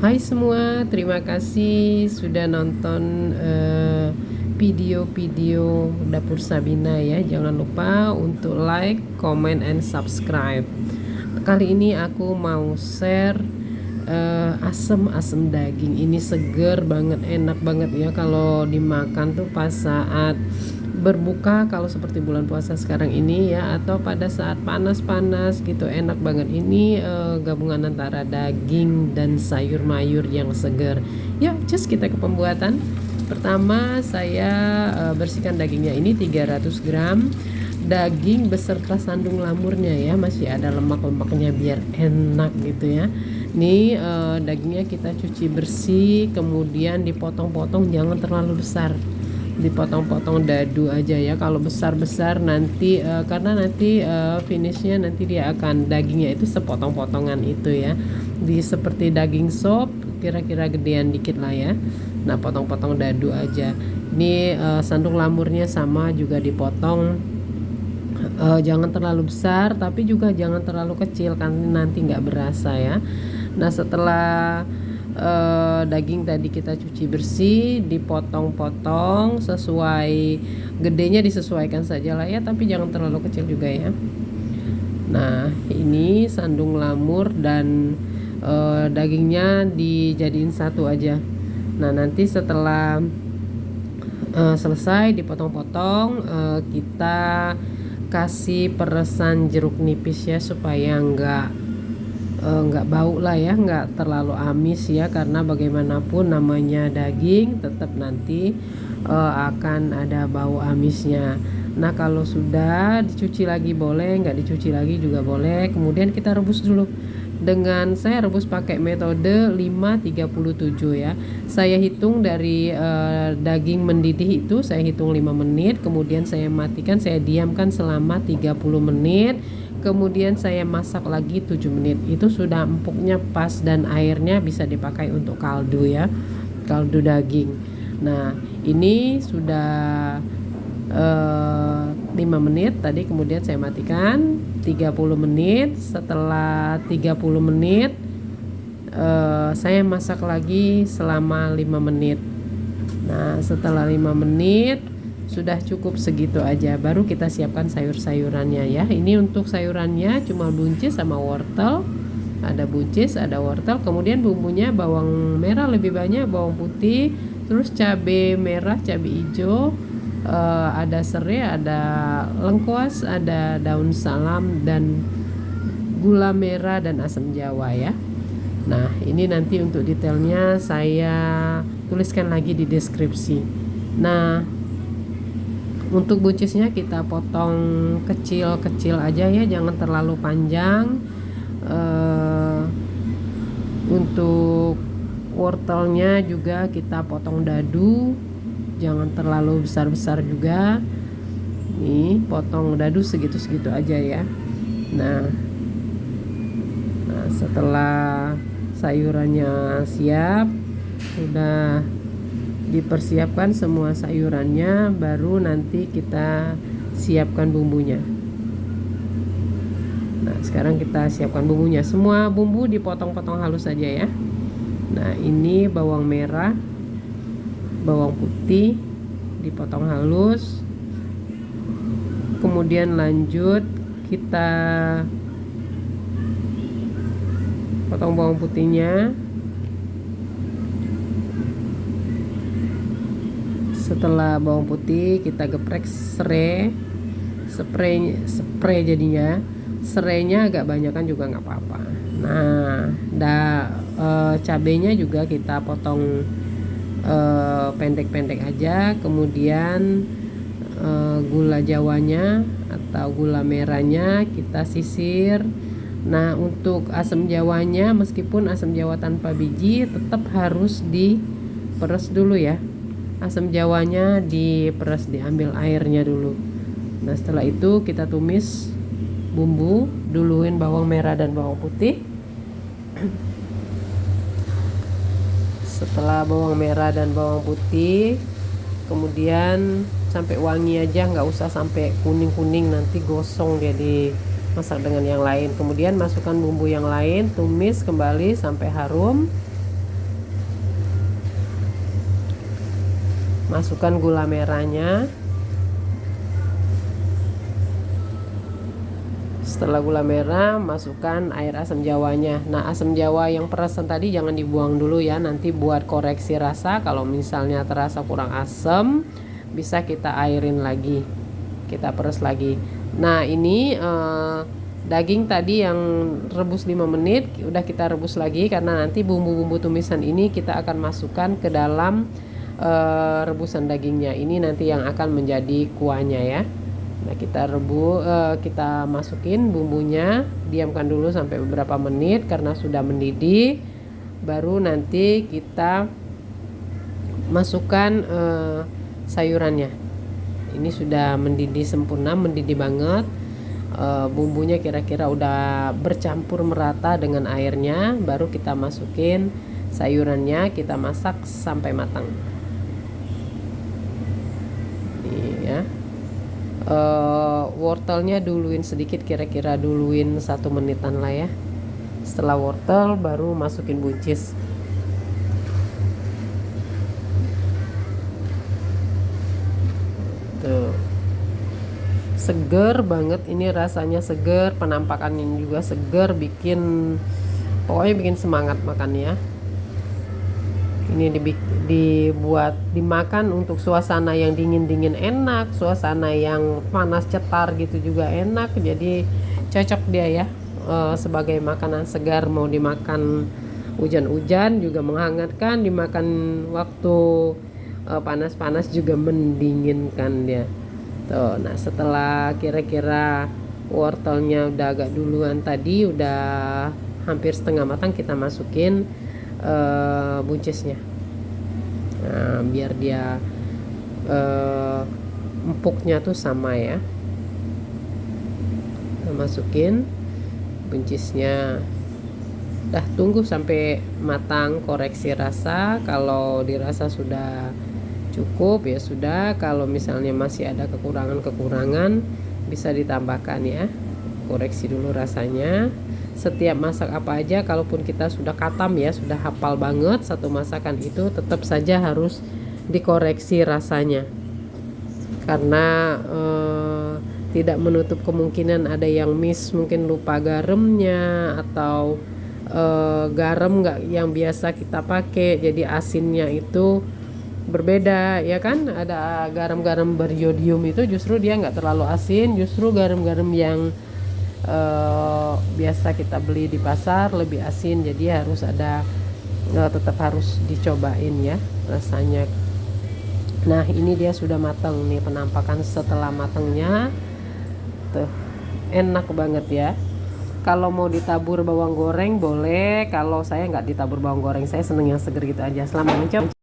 Hai semua, terima kasih sudah nonton video-video Dapur Sabina ya. Jangan lupa untuk like, comment, and subscribe. Kali ini aku mau share asam daging. Ini seger banget, enak banget ya kalau dimakan tuh pas saat berbuka, kalau seperti bulan puasa sekarang ini ya, atau pada saat panas-panas gitu, enak banget. Ini gabungan antara daging dan sayur mayur yang seger. Yuk, cus kita ke pembuatan. Pertama saya bersihkan dagingnya. Ini 300 gram daging beserta sandung lamurnya ya, masih ada lemak-lemaknya biar enak gitu ya. Ini dagingnya kita cuci bersih, kemudian dipotong-potong, jangan terlalu besar, dipotong-potong dadu aja ya. Kalau besar-besar nanti karena nanti finishnya nanti dia akan, dagingnya itu sepotong-potongan itu ya, seperti daging sop, kira-kira gedean dikit lah ya. Nah, potong-potong dadu aja. Ini sandung lamurnya sama juga dipotong, jangan terlalu besar tapi juga jangan terlalu kecil kan nanti nggak berasa ya. Nah, setelah daging tadi kita cuci bersih, dipotong-potong sesuai gedenya, disesuaikan saja lah ya, tapi jangan terlalu kecil juga ya. Nah, ini sandung lamur dan dagingnya dijadiin satu aja. Nah, nanti setelah selesai dipotong-potong, kita kasih peresan jeruk nipis ya, supaya nggak bau lah ya, nggak terlalu amis ya, karena bagaimanapun namanya daging tetap nanti akan ada bau amisnya. Nah, kalau sudah dicuci lagi boleh, nggak dicuci lagi juga boleh. Kemudian kita rebus dulu. Saya rebus pakai metode 5-37 ya. Saya hitung dari daging mendidih itu, saya hitung 5 menit, kemudian saya matikan, saya diamkan selama 30 menit. Kemudian saya masak lagi 7 menit. Itu sudah empuknya pas dan airnya bisa dipakai untuk kaldu ya, kaldu daging. Nah, ini sudah 5 menit tadi, kemudian saya matikan 30 menit. Setelah 30 menit saya masak lagi selama 5 menit. Nah, setelah 5 menit sudah cukup segitu aja, baru kita siapkan sayur-sayurannya ya. Ini untuk sayurannya cuma buncis sama wortel, ada buncis, ada wortel. Kemudian bumbunya bawang merah lebih banyak, bawang putih, terus cabai merah, cabai hijau, ada serai, ada lengkuas, ada daun salam, dan gula merah dan asam jawa ya. Nah, ini nanti untuk detailnya saya tuliskan lagi di deskripsi. Nah, untuk buncisnya kita potong kecil-kecil aja ya, jangan terlalu panjang. Untuk wortelnya juga kita potong dadu, jangan terlalu besar-besar juga. Nih, potong dadu segitu-segitu aja ya. Nah, setelah sayurannya siap, sudah dipersiapkan semua sayurannya, baru nanti kita siapkan bumbunya. Nah, sekarang kita siapkan bumbunya. Semua bumbu dipotong-potong halus saja ya. Nah, ini bawang merah, bawang putih dipotong halus. Kemudian lanjut kita potong bawang putihnya. Setelah bawang putih kita geprek spray jadinya. Serainya agak banyakan juga nggak apa-apa. Nah, cabenya juga kita potong pendek-pendek aja. Kemudian gula jawanya atau gula merahnya kita sisir. Nah, untuk asam jawanya, meskipun asam jawa tanpa biji, tetap harus diperes dulu ya. Asam jawanya diperes, diambil airnya dulu. Nah, setelah itu kita tumis bumbu, duluin bawang merah dan bawang putih. Setelah bawang merah dan bawang putih, kemudian sampai wangi aja, nggak usah sampai kuning-kuning, nanti gosong dia dimasak dengan yang lain. Kemudian masukkan bumbu yang lain, tumis kembali sampai harum. Masukkan gula merahnya. Setelah gula merah, masukkan air asam jawanya. Nah, asam jawa yang perasan tadi jangan dibuang dulu ya, nanti buat koreksi rasa. Kalau misalnya terasa kurang asam, bisa kita airin lagi, kita peres lagi. Nah, ini daging tadi yang rebus 5 menit udah kita rebus lagi, karena nanti bumbu-bumbu tumisan ini kita akan masukkan ke dalam rebusan dagingnya. Ini nanti yang akan menjadi kuahnya ya. Nah, kita masukin bumbunya, diamkan dulu sampai beberapa menit karena sudah mendidih. Baru nanti kita masukkan sayurannya. Ini sudah mendidih sempurna, mendidih banget. Bumbunya kira-kira udah bercampur merata dengan airnya. Baru kita masukin sayurannya, kita masak sampai matang. Nih ya. Wortelnya duluin sedikit, kira-kira duluin 1 menitan lah ya. Setelah wortel baru masukin buncis. Tuh, seger banget ini, rasanya seger, penampakannya juga seger, pokoknya bikin semangat makan ya. Ini dibuat dimakan untuk suasana yang dingin-dingin enak, suasana yang panas cetar gitu juga enak. Jadi cocok dia ya sebagai makanan segar, mau dimakan hujan-hujan juga menghangatkan, dimakan waktu panas-panas juga mendinginkan dia. Tuh, nah setelah kira-kira wortelnya udah agak duluan tadi, udah hampir setengah matang, kita masukin buncisnya. Nah, biar dia empuknya tuh sama ya. Kita masukin buncisnya. Dah, tunggu sampai matang, koreksi rasa. Kalau dirasa sudah cukup ya sudah. Kalau misalnya masih ada kekurangan bisa ditambahkan ya. Koreksi dulu rasanya. Setiap masak apa aja, kalaupun kita sudah katam ya, sudah hafal banget satu masakan itu, tetap saja harus dikoreksi rasanya, karena tidak menutup kemungkinan ada yang miss, mungkin lupa garamnya, atau garam nggak yang biasa kita pakai, jadi asinnya itu berbeda ya kan. Ada garam-garam beriodium itu justru dia nggak terlalu asin, justru garam-garam yang biasa kita beli di pasar lebih asin. Jadi harus ada, tetap harus dicobain ya rasanya. Nah, ini dia sudah matang nih, penampakan setelah matangnya tuh enak banget ya. Kalau mau ditabur bawang goreng boleh, kalau saya nggak ditabur bawang goreng, saya seneng yang seger gitu aja. Selamat mencoba.